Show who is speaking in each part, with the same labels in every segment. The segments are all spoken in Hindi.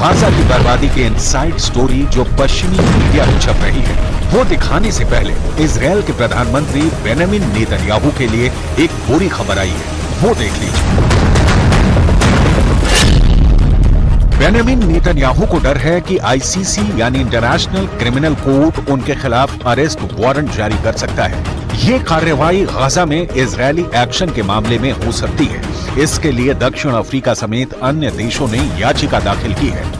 Speaker 1: गाजा की बर्बादी की इनसाइड स्टोरी जो पश्चिमी मीडिया में छप रही है, वो दिखाने से पहले इजरायल के प्रधानमंत्री बेंजामिन नेतन्याहू के लिए एक बुरी खबर आई है, वो देख लीजिए। बेंजामिन नेतन्याहू को डर है कि आईसीसी यानी इंटरनेशनल क्रिमिनल कोर्ट उनके खिलाफ अरेस्ट वारंट जारी कर सकता है। ये कार्रवाई गाजा में इजरायली एक्शन के मामले में हो सकती है। इसके लिए दक्षिण अफ्रीका समेत अन्य देशों ने याचिका दाखिल की है।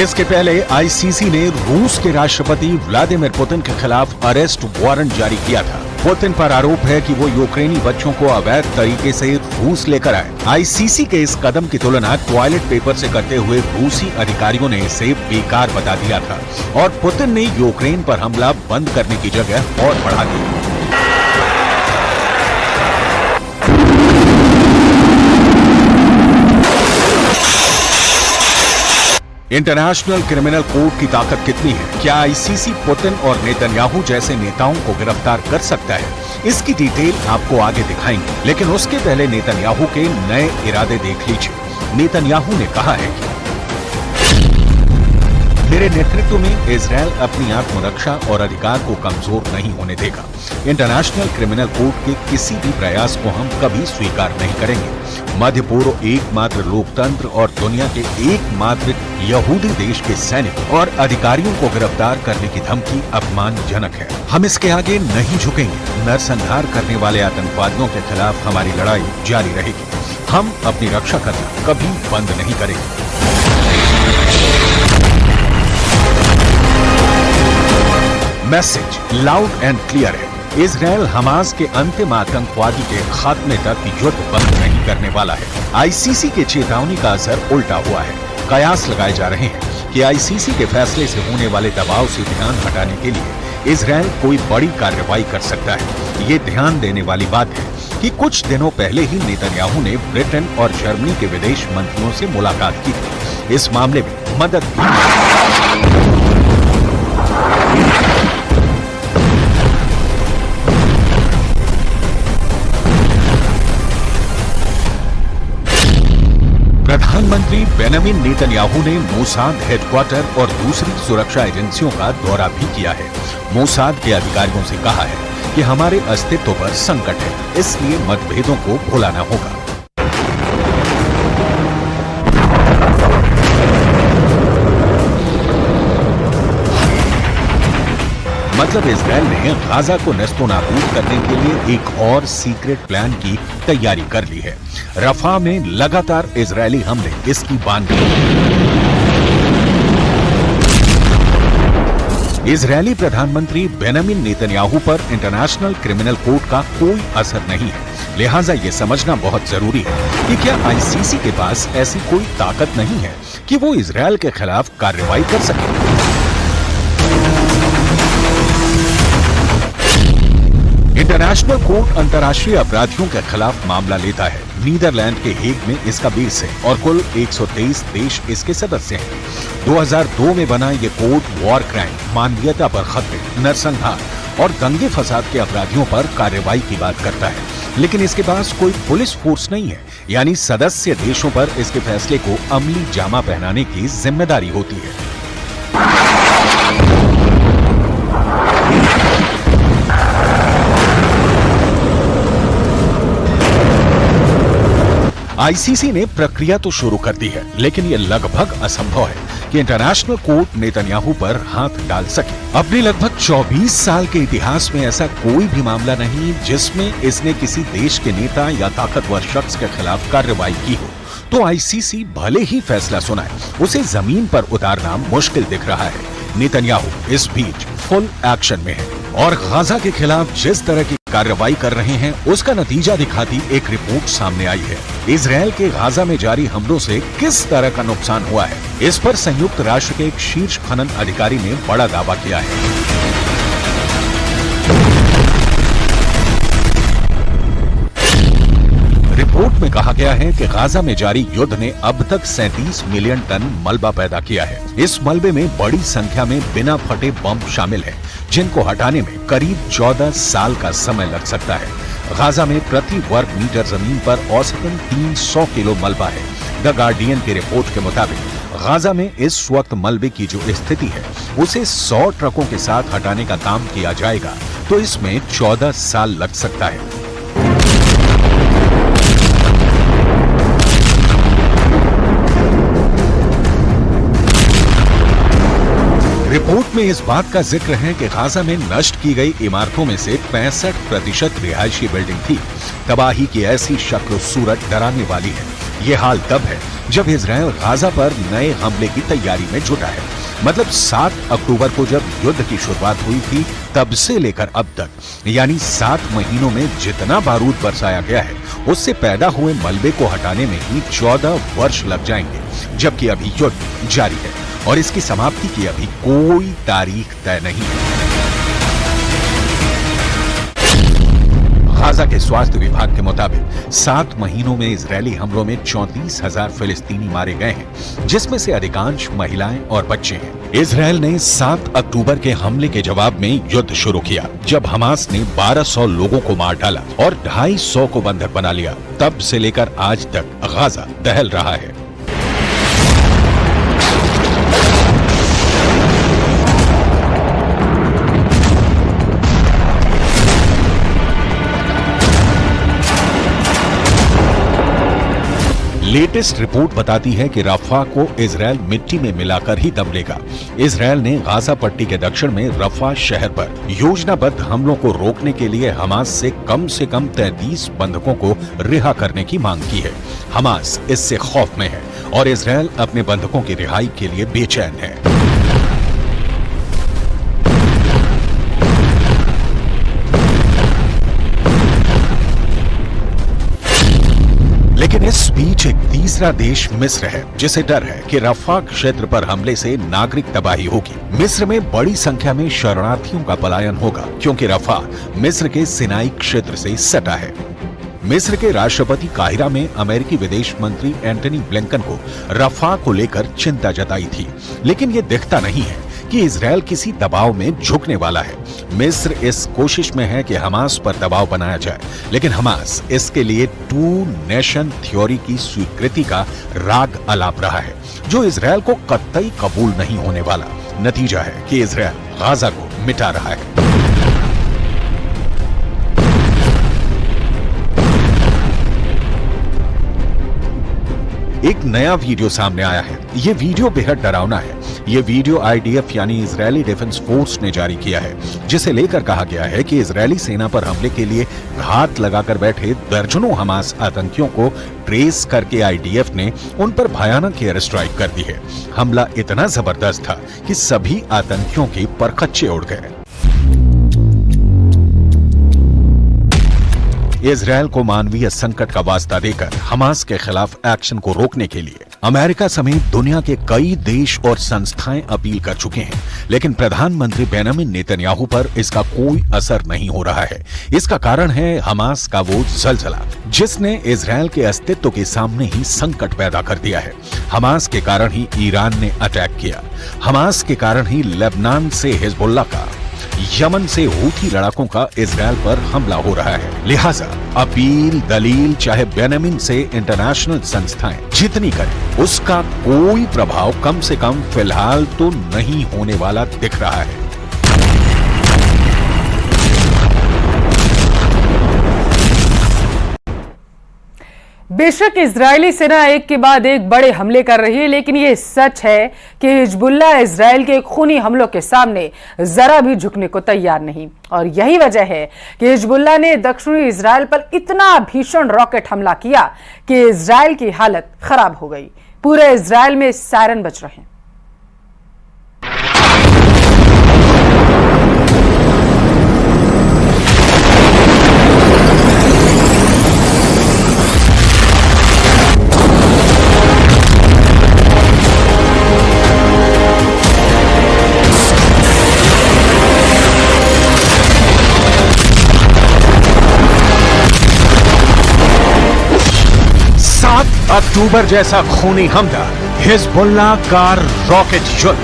Speaker 1: इसके पहले आईसीसी ने रूस के राष्ट्रपति व्लादिमीर पुतिन के खिलाफ अरेस्ट वारंट जारी किया था। पुतिन पर आरोप है कि वो यूक्रेनी बच्चों को अवैध तरीके से रूस लेकर आए। आईसीसी के इस कदम की तुलना टॉयलेट पेपर से करते हुए रूसी अधिकारियों ने इसे बेकार बता दिया था और पुतिन ने यूक्रेन पर हमला बंद करने की जगह और बढ़ा दी। इंटरनेशनल क्रिमिनल कोर्ट की ताकत कितनी है? क्या आईसीसी पुतिन और नेतन्याहू जैसे नेताओं को गिरफ्तार कर सकता है? इसकी डिटेल आपको आगे दिखाएंगे, लेकिन उसके पहले नेतन्याहू के नए इरादे देख लीजिए। नेतन्याहू ने कहा है कि मेरे नेतृत्व में इजरायल अपनी आत्मरक्षा और अधिकार को कमजोर नहीं होने देगा। इंटरनेशनल क्रिमिनल कोर्ट के किसी भी प्रयास को हम कभी स्वीकार नहीं करेंगे। मध्य पूर्व एकमात्र लोकतंत्र और दुनिया के एकमात्र यहूदी देश के सैनिक और अधिकारियों को गिरफ्तार करने की धमकी अपमानजनक है। हम इसके आगे नहीं झुकेंगे। नरसंहार करने वाले आतंकवादियों के खिलाफ हमारी लड़ाई जारी रहेगी। हम अपनी रक्षा करना कभी बंद नहीं करेंगे। मैसेज लाउड एंड क्लियर है। इजरायल हमास के अंतिम आतंकवादी के खात्मे तक युद्ध बंद नहीं करने वाला है। आईसीसी के चेतावनी का असर उल्टा हुआ है। कयास लगाए जा रहे हैं कि आईसीसी के फैसले से होने वाले दबाव से ध्यान हटाने के लिए इजरायल कोई बड़ी कार्रवाई कर सकता है। ये ध्यान देने वाली बात है कि कुछ दिनों पहले ही नेतन्याहू ने ब्रिटेन और जर्मनी के विदेश मंत्रियों से मुलाकात की थी। इस मामले में मदद प्रधानमंत्री बेंजामिन नेतन्याहू ने मोसाद हेडक्वार्टर और दूसरी सुरक्षा एजेंसियों का दौरा भी किया है। मोसाद के अधिकारियों से कहा है कि हमारे अस्तित्व पर संकट है, इसलिए मतभेदों को भुलाना होगा। मतलब इजरायल ने गाजा को नेस्तोनाबूद करने के लिए एक और सीक्रेट प्लान की तैयारी कर ली है। रफा में लगातार इजरायली हमले इसकी बानगी। इजरायली प्रधानमंत्री बेंजामिन नेतन्याहू पर इंटरनेशनल क्रिमिनल कोर्ट का कोई असर नहीं है। लिहाजा ये समझना बहुत जरूरी है कि क्या आईसीसी के पास ऐसी कोई ताकत नहीं है कि वो इजरायल के खिलाफ कार्रवाई कर सके। इंटरनेशनल कोर्ट अंतर्राष्ट्रीय अपराधियों के खिलाफ मामला लेता है। नीदरलैंड के हेग में इसका बेस है और कुल 123 देश इसके सदस्य हैं। 2002 में बना ये कोर्ट वॉर क्राइम, मानवीयता पर खतरे, नरसंहार और दंगे फसाद के अपराधियों पर कार्रवाई की बात करता है, लेकिन इसके पास कोई पुलिस फोर्स नहीं है। यानी सदस्य देशों पर इसके फैसले को अमली जामा पहनाने की जिम्मेदारी होती है। आईसीसी ने प्रक्रिया तो शुरू कर दी है, लेकिन यह लगभग असंभव है कि इंटरनेशनल कोर्ट नेतन्याहू पर हाथ डाल सके। अपने लगभग 24 साल के इतिहास में ऐसा कोई भी मामला नहीं जिसमें इसने किसी देश के नेता या ताकतवर शख्स के खिलाफ कार्रवाई की हो। तो आईसीसी भले ही फैसला सुनाए, उसे जमीन पर उतारना मुश्किल दिख रहा है। नेतन्याहू इस बीच फुल एक्शन में है और गाजा के खिलाफ जिस तरह की कार्रवाई कर रहे हैं उसका नतीजा दिखाती एक रिपोर्ट सामने आई है। इजरायल के गाजा में जारी हमलों से किस तरह का नुकसान हुआ है, इस पर संयुक्त राष्ट्र के एक शीर्ष खनन अधिकारी ने बड़ा दावा किया है। रिपोर्ट में कहा गया है कि गाजा में जारी युद्ध ने अब तक 37 मिलियन टन मलबा पैदा किया है। इस मलबे में बड़ी संख्या में बिना फटे बम शामिल हैं, जिनको हटाने में करीब 14 साल का समय लग सकता है। गाजा में प्रति वर्ग मीटर जमीन पर औसतन 300 किलो मलबा है। द गार्डियन की रिपोर्ट के मुताबिक गाजा में इस वक्त मलबे की जो स्थिति है उसे 100 ट्रकों के साथ हटाने का काम किया जाएगा तो इसमें 14 साल लग सकता है। रिपोर्ट में इस बात का जिक्र है कि गाजा में नष्ट की गई इमारतों में से 65% रिहायशी बिल्डिंग थी। तबाही की ऐसी शक्ल सूरत डराने वाली है। ये हाल तब है जब इजराइल गाजा पर नए हमले की तैयारी में जुटा है। मतलब 7 अक्टूबर को जब युद्ध की शुरुआत हुई थी तब से लेकर अब तक यानी 7 महीनों में जितना बारूद बरसाया गया है उससे पैदा हुए मलबे को हटाने में ही 14 वर्ष लग जाएंगे, जबकि अभी युद्ध जारी है और इसकी समाप्ति की अभी कोई तारीख तय नहीं है। गाजा के स्वास्थ्य विभाग के मुताबिक 7 महीनों में इजरायली हमलों में 34,000 फिलिस्तीनी मारे गए हैं, जिसमें से अधिकांश महिलाएं और बच्चे हैं। इजरायल ने 7 अक्टूबर के हमले के जवाब में युद्ध शुरू किया, जब हमास ने 1200 लोगों को मार डाला और 250 को बंधक बना लिया। तब से लेकर आज तक गाजा दहल रहा है। लेटेस्ट रिपोर्ट बताती है कि रफा को इजरायल मिट्टी में मिलाकर ही दम लेगा। इजरायल ने गाजा पट्टी के दक्षिण में रफा शहर पर योजनाबद्ध हमलों को रोकने के लिए हमास से कम 33 बंधकों को रिहा करने की मांग की है। हमास इससे खौफ में है और इजरायल अपने बंधकों की रिहाई के लिए बेचैन है। लेकिन इस बीच एक तीसरा देश मिस्र है, जिसे डर है कि रफा क्षेत्र पर हमले से नागरिक तबाही होगी। मिस्र में बड़ी संख्या में शरणार्थियों का पलायन होगा, क्योंकि रफा मिस्र के सिनाई क्षेत्र से सटा है। मिस्र के राष्ट्रपति काहिरा में अमेरिकी विदेश मंत्री एंटनी ब्लिंकन को रफा को लेकर चिंता जताई थी, लेकिन ये दिखता नहीं है कि इजरायल किसी दबाव में झुकने वाला है। मिस्र इस कोशिश में है कि हमास पर दबाव बनाया जाए, लेकिन हमास इसके लिए 2 नेशन थ्योरी की स्वीकृति का राग अलाप रहा है, जो इजरायल को कतई कबूल नहीं होने वाला। नतीजा है कि इजरायल गाजा को मिटा रहा है। एक नया वीडियो सामने आया है। ये वीडियो बेहद डरावना है। ये वीडियो IDF यानी इजरायली डिफेंस फोर्स ने जारी किया है, जिसे लेकर कहा गया है कि इजरायली सेना पर हमले के लिए घात लगाकर बैठे दर्जनों हमास आतंकियों को ट्रेस करके IDF ने उन पर भयानक एयर स्ट्राइक कर दी है। हमला इतना जबरदस्त था कि सभी आतंकियों के परखच्चे उड़ गए। इजरायल को मानवीय संकट का वास्ता देकर हमास के खिलाफ एक्शन को रोकने के लिए अमेरिका समेत दुनिया के कई देश और संस्थाएं अपील कर चुके हैं, लेकिन प्रधानमंत्री बेंजामिन नेतन्याहू पर इसका कोई असर नहीं हो रहा है। इसका कारण है हमास का वो जलजला, जिसने इजरायल के अस्तित्व के सामने ही संकट पैदा कर दिया है। हमास के कारण ही ईरान ने अटैक किया, हमास के कारण ही लेबनान से हिजबुल्लाह का, यमन से हूथी लड़ाकों का इजरायल पर हमला हो रहा है। लिहाजा अपील दलील चाहे बेंजामिन से इंटरनेशनल संस्थाएं जितनी करें, उसका कोई प्रभाव कम से कम फिलहाल तो नहीं होने वाला दिख रहा है।
Speaker 2: बेशक इजरायली सेना एक के बाद एक बड़े हमले कर रही है, लेकिन ये सच है कि हिजबुल्लाह इजरायल के खूनी हमलों के सामने जरा भी झुकने को तैयार नहीं। और यही वजह है कि हिजबुल्लाह ने दक्षिणी इजरायल पर इतना भीषण रॉकेट हमला किया कि इजरायल की हालत खराब हो गई। पूरे इजरायल में सायरन बज रहे हैं।
Speaker 1: अक्टूबर जैसा खूनी हमला, हिजबुल्लाह का रॉकेट युद्ध।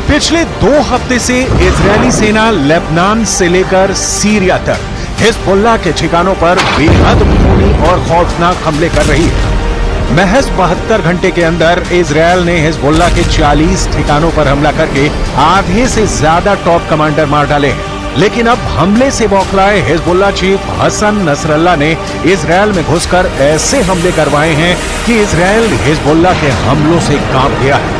Speaker 1: पिछले 2 हफ्ते से इजरायली सेना लेबनान से लेकर सीरिया तक हिजबुल्लाह के ठिकानों पर बेहद खूनी और खौफनाक हमले कर रही है। महज 72 घंटे के अंदर इजरायल ने हिजबुल्लाह के 40 ठिकानों पर हमला करके आधे से ज्यादा टॉप कमांडर मार डाले हैं। लेकिन अब हमले से बौखलाए हिजबुल्लाह चीफ हसन नसरल्लाह ने इजरायल में घुसकर ऐसे हमले करवाए हैं कि इजरायल हिजबुल्लाह के हमलों से कांप गया है।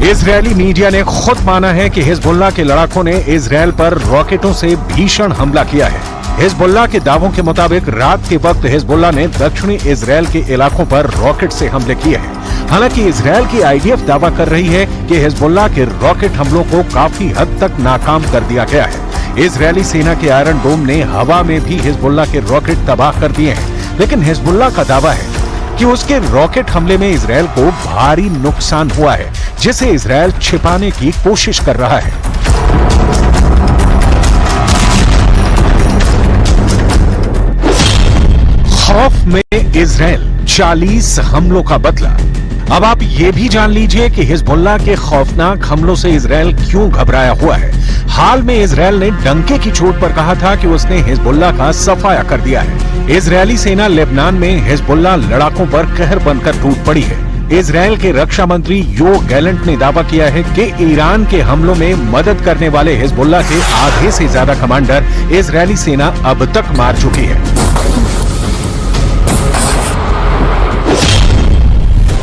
Speaker 1: इजरायली मीडिया ने खुद माना है कि हिजबुल्लाह के लड़ाकों ने इजरायल पर रॉकेटों से भीषण हमला किया है। हिजबुल्लाह के दावों के मुताबिक रात के वक्त हिजबुल्लाह ने दक्षिणी इजरायल के इलाकों पर रॉकेट से हमले किए हैं। हालांकि इजरायल की आईडीएफ दावा कर रही है कि हिजबुल्लाह के रॉकेट हमलों को काफी हद तक नाकाम कर दिया गया है। इजरायली सेना के आयरन डोम ने हवा में भी हिजबुल्लाह के रॉकेट तबाह कर दिए हैं, लेकिन हिजबुल्लाह का दावा है कि उसके रॉकेट हमले में इजरायल को भारी नुकसान हुआ है, जिसे इजरायल छिपाने की कोशिश कर रहा है। खौफ में इजरायल 40 हमलों का बदला। अब आप ये भी जान लीजिए कि हिजबुल्लाह के खौफनाक हमलों से इजरायल क्यों घबराया हुआ है। हाल में इजरायल ने डंके की चोट पर कहा था कि उसने हिजबुल्लाह का सफाया कर दिया है। इजरायली सेना लेबनान में हिजबुल्लाह लड़ाकों पर कहर बनकर टूट पड़ी है। इजरायल के रक्षा मंत्री योव गैलेंट ने दावा किया है कि ईरान के हमलों में मदद करने वाले हिजबुल्लाह के आधे से ज्यादा कमांडर इजरायली सेना अब तक मार चुकी है।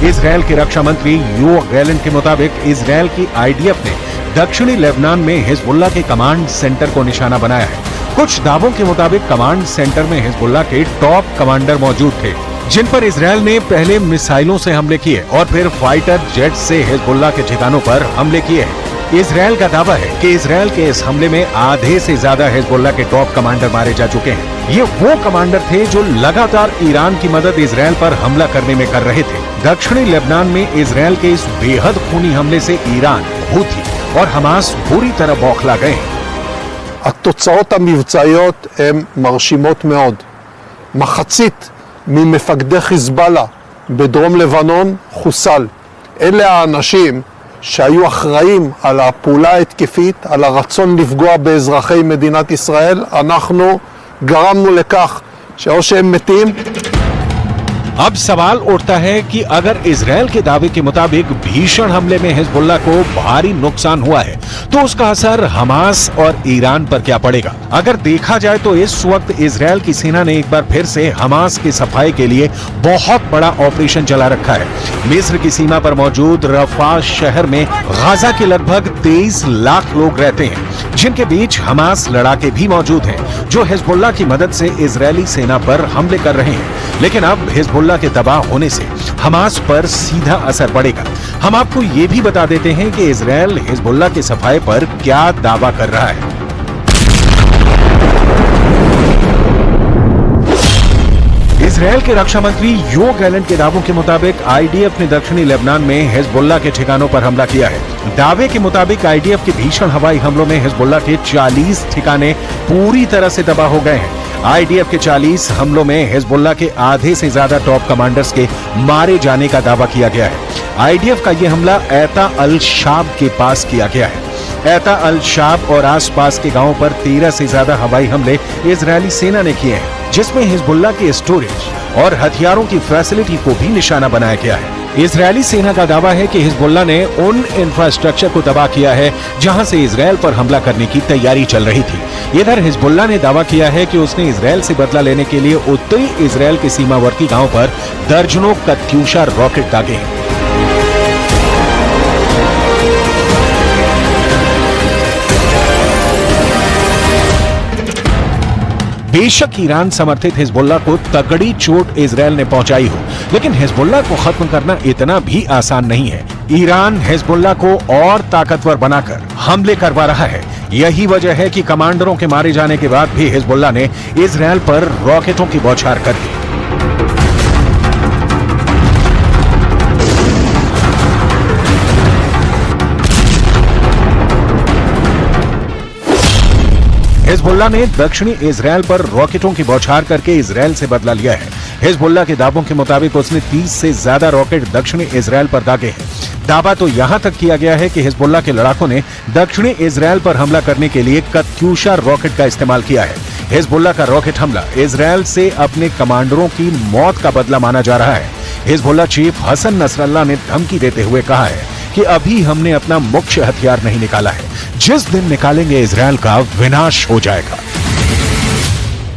Speaker 1: इजरायल के रक्षा मंत्री योव गैलेंट के मुताबिक इजरायल की आईडीएफ ने दक्षिणी लेबनान में हिजबुल्लाह के कमांड सेंटर को निशाना बनाया है। कुछ दावों के मुताबिक कमांड सेंटर में हिजबुल्लाह के टॉप कमांडर मौजूद थे, जिन पर इजरायल ने पहले मिसाइलों से हमले किए और फिर फाइटर जेट से हिजबुल्लाह के ठिकानों पर हमले किए हैं। इजरायल का दावा है कि इजरायल के इस हमले में आधे से ज्यादा हिजबुल्लाह के टॉप कमांडर मारे जा चुके हैं। ये वो कमांडर थे जो लगातार ईरान की मदद इजरायल पर हमला करने में कर रहे थे। दक्षिणी लेबनान में इजरायल के इस बेहद खूनी हमले से ईरान, हूथी और हमास बुरी तरह बौखला गए हैं।
Speaker 3: התוצאות המבצעיות הן מרשימות מאוד. מחצית ממפקדי חיזבאללה בדרום לבנון חוסל. אלה האנשים שהיו אחראים על הפעולה ההתקפית, על הרצון לפגוע באזרחי מדינת ישראל. אנחנו גרמנו לכך שאו שהם מתים,
Speaker 1: अब सवाल उठता है कि अगर इजरायल के दावे के मुताबिक भीषण हमले में हिजबुल्लाह को भारी नुकसान हुआ है, तो उसका असर हमास और ईरान पर क्या पड़ेगा? अगर देखा जाए तो इस वक्त इजरायल की सेना ने एक बार फिर से हमास की सफाई के लिए बहुत बड़ा ऑपरेशन चला रखा है। मिस्र की सीमा पर मौजूद रफा शहर में गाजा के लगभग 23 लाख लोग रहते हैं, जिनके बीच हमास लड़ाके भी मौजूद हैं, जो हिजबुल्लाह की मदद से इजरायली सेना पर हमले कर रहे हैं। लेकिन अब हिजबुल्लाह के तबाह होने से हमास पर सीधा असर पड़ेगा। हम आपको ये भी बता देते हैं कि इजरायल हिजबुल्लाह की सफाई पर क्या दावा कर रहा है। इजरायल के रक्षा मंत्री योव गैलेंट के दावों के मुताबिक आईडीएफ ने दक्षिणी लेबनान में हिजबुल्लाह के ठिकानों पर हमला किया है। दावे के मुताबिक आईडीएफ के भीषण हवाई हमलों में हिजबुल्लाह के 40 ठिकाने पूरी तरह से तबाह हो गए हैं। आईडीएफ के 40 हमलों में हिजबुल्लाह के आधे से ज्यादा टॉप कमांडर्स के मारे जाने का दावा किया गया है। आईडीएफ का यह हमला ऐता अल शाब के पास किया गया है। ऐता अल शाब और आसपास के गांवों पर 13 से ज्यादा हवाई हमले इजरायली सेना ने किए हैं, जिसमें हिजबुल्लाह के स्टोरेज और हथियारों की फैसिलिटी को भी निशाना बनाया गया है। इजरायली सेना का दावा है कि हिजबुल्लाह ने उन इंफ्रास्ट्रक्चर को तबाह किया है जहां से इजरायल पर हमला करने की तैयारी चल रही थी। इधर हिजबुल्लाह ने दावा किया है कि उसने इजरायल से बदला लेने के लिए उत्तरी इजरायल के सीमावर्ती गांव पर दर्जनों कत्यूशा रॉकेट दागे हैं। बेशक ईरान समर्थित हिजबुल्लाह को तगड़ी चोट इजरायल ने पहुंचाई हो, लेकिन हिजबुल्लाह को खत्म करना इतना भी आसान नहीं है। ईरान हिजबुल्लाह को और ताकतवर बनाकर हमले करवा रहा है। यही वजह है कि कमांडरों के मारे जाने के बाद भी हिजबुल्लाह ने इजरायल पर रॉकेटों की बौछार कर दी। हिजबुल्लाह ने दक्षिणी इजरायल पर रॉकेटों की बौछार करके इजरायल से बदला लिया है। हिजबुल्लाह के दावों के मुताबिक उसने 30 से ज्यादा रॉकेट दक्षिणी इजराइल पर दागे हैं। दावा तो यहां तक किया गया है कि हिजबुल्लाह के लड़ाकों ने दक्षिणी इजराइल पर हमला करने के लिए कत्यूशा रॉकेट का इस्तेमाल किया है। हिजबुल्लाह का रॉकेट हमला इजराइल से अपने कमांडरों की मौत का बदला माना जा रहा है। हिजबुल्लाह चीफ हसन नसरल्लाह ने धमकी देते हुए कहा है कि अभी हमने अपना मुख्य हथियार नहीं निकाला है, जिस दिन निकालेंगे इजराइल का विनाश हो जाएगा।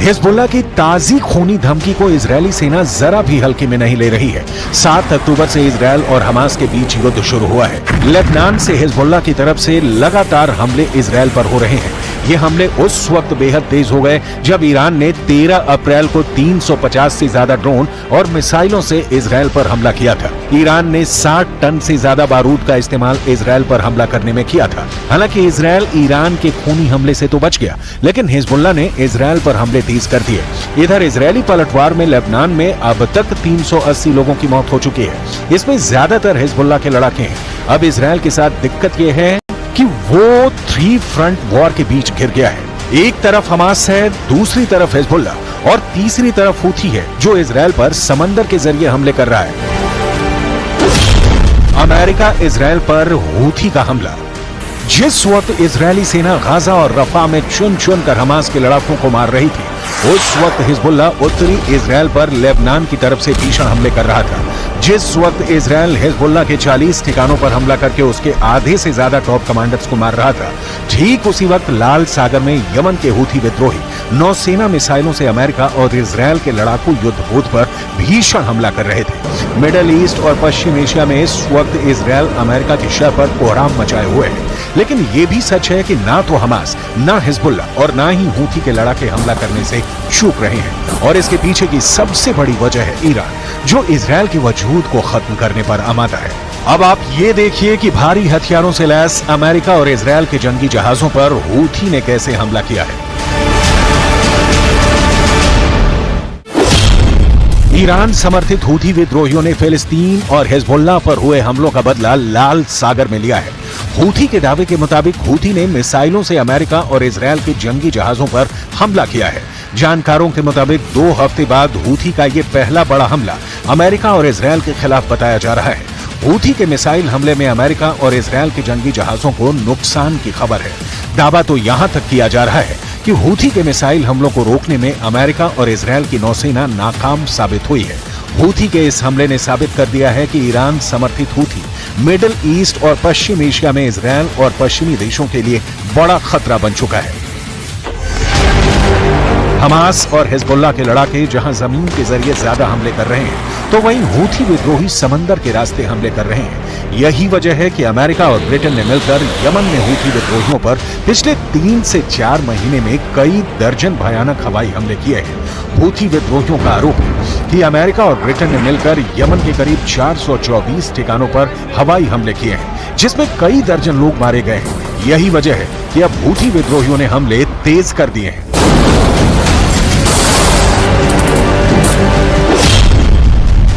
Speaker 1: हिजबुल्लाह की ताजी खूनी धमकी को इजरायली सेना जरा भी हल्के में नहीं ले रही है। 7 अक्टूबर से इजरायल और हमास के बीच युद्ध शुरू हुआ है। लेबनान से हिजबुल्लाह की तरफ से लगातार हमले इजरायल पर हो रहे हैं। ये हमले उस वक्त बेहद तेज हो गए जब ईरान ने 13 अप्रैल को 350 से ज्यादा ड्रोन और मिसाइलों से इजरायल पर हमला किया था। ईरान ने 60 टन से ज्यादा बारूद का इस्तेमाल इजरायल पर हमला करने में किया था। हालांकि इजरायल ईरान के खूनी हमले से तो बच गया, लेकिन हिजबुल्लाह ने इजरायल पर हमले तेज कर दिए। इधर इजरायली पलटवार में लेबनान में अब तक 380 लोगों की मौत हो चुकी है। इसमें ज्यादातर हिजबुल्लाह के लड़ाके हैं। अब इजरायल के साथ दिक्कत यह है कि वो 3 फ्रंट वॉर के बीच घिर गया है। एक तरफ हमास है, दूसरी तरफ हिजबुल्लाह और तीसरी तरफ हूथी है जो इजरायल पर समंदर के जरिए हमले कर रहा है। अमेरिका इजरायल पर हूथी का हमला। जिस वक्त इजरायली सेना गाजा और रफा में चुन चुन कर हमास के लड़ाकों को मार रही थी, उस वक्त हिजबुल्लाह उत्तरी इजरायल पर लेबनान की तरफ से भीषण हमले कर रहा था। जिस वक्त इजरायल हिजबुल्लाह के 40 ठिकानों पर हमला करके उसके आधे से ज्यादा टॉप कमांडर्स को मार रहा था, ठीक उसी वक्त लाल सागर में यमन के हूथी विद्रोही नौसेना मिसाइलों से अमेरिका और इजरायल के लड़ाकू युद्धपोत पर भीषण हमला कर रहे थे। मिडल ईस्ट और पश्चिम एशिया में इस वक्त इजरायल अमेरिका की शह पर कोहराम मचाए हुए है। लेकिन ये भी सच है कि ना तो हमास, ना हिजबुल्लाह और ना ही हूथी के लड़ाके हमला करने से चूक रहे हैं। और इसके पीछे की सबसे बड़ी वजह है ईरान, जो इजरायल के वजूद को खत्म करने पर आमादा है। अब आप ये देखिए कि भारी हथियारों से लैस अमेरिका और इजरायल के जंगी जहाजों पर हूथी ने कैसे हमला किया है। ईरान समर्थित हूथी विद्रोहियों ने फिलिस्तीन और हिजबुल्लाह पर हुए हमलों का बदला लाल सागर में लिया है। हूथी के दावे के मुताबिक हूथी ने मिसाइलों से अमेरिका और इजरायल के जंगी जहाजों पर हमला किया है। जानकारों के मुताबिक 2 हफ्ते बाद हूथी का ये पहला बड़ा हमला अमेरिका और इजरायल के खिलाफ बताया जा रहा है। हूथी के मिसाइल हमले में अमेरिका और इजरायल के जंगी जहाजों को नुकसान की खबर है। दावा तो यहां तक किया जा रहा है कि हूथी के मिसाइल हमलों को रोकने में अमेरिका और इजरायल की नौसेना नाकाम साबित हुई है। हूथी के इस हमले ने साबित कर दिया है कि ईरान समर्थित हूथी मिडिल ईस्ट और पश्चिम एशिया में इजरायल और पश्चिमी देशों के लिए बड़ा खतरा बन चुका है। हमास और हिजबुल्लाह के लड़ाके जहां जमीन के जरिए ज्यादा हमले कर रहे हैं, तो वहीं हूथी विद्रोही समंदर के रास्ते हमले कर रहे हैं। यही वजह है कि अमेरिका और ब्रिटेन ने मिलकर यमन में हूथी विद्रोहियों पर पिछले 3 से 4 महीने में कई दर्जन भयानक हवाई हमले किए हैं। हूथी विद्रोहियों का आरोप है कि अमेरिका और ब्रिटेन ने मिलकर यमन के करीब 424 ठिकानों पर हवाई हमले किए हैं, जिसमें कई दर्जन लोग मारे गए हैं। यही वजह है कि अब हूथी विद्रोहियों ने हमले तेज कर दिए हैं।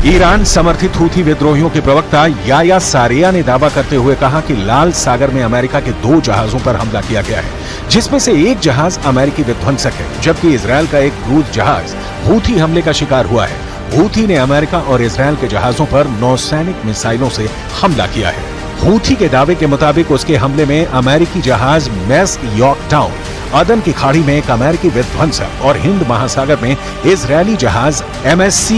Speaker 1: ईरान समर्थित हूथी विद्रोहियों के प्रवक्ता याया सारिया ने दावा करते हुए कहा कि लाल सागर में अमेरिका के 2 जहाजों पर हमला किया गया है, जिसमें से एक जहाज अमेरिकी विध्वंसक है, जबकि इजरायल का एक क्रूज जहाज हूथी हमले का शिकार हुआ है। हूथी ने अमेरिका और इजरायल के जहाजों पर नौसैनिक मिसाइलों से हमला किया है। हूथी के दावे के मुताबिक उसके हमले में अमेरिकी जहाज मैस यॉर्कटाउन, अदन की खाड़ी में एक अमेरिकी विध्वंसक और हिंद महासागर में इजरायली जहाज MSC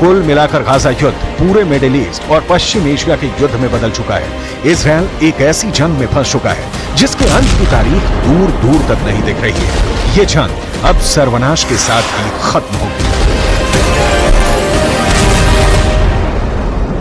Speaker 1: कुल मिलाकर गाजा युद्ध पूरे मिडिल ईस्ट और पश्चिम एशिया के युद्ध में बदल चुका है। इजराइल एक ऐसी जंग में फंस चुका है जिसके अंत की तारीख दूर दूर तक नहीं दिख रही है। ये जंग अब सर्वनाश के साथ ही खत्म होगी।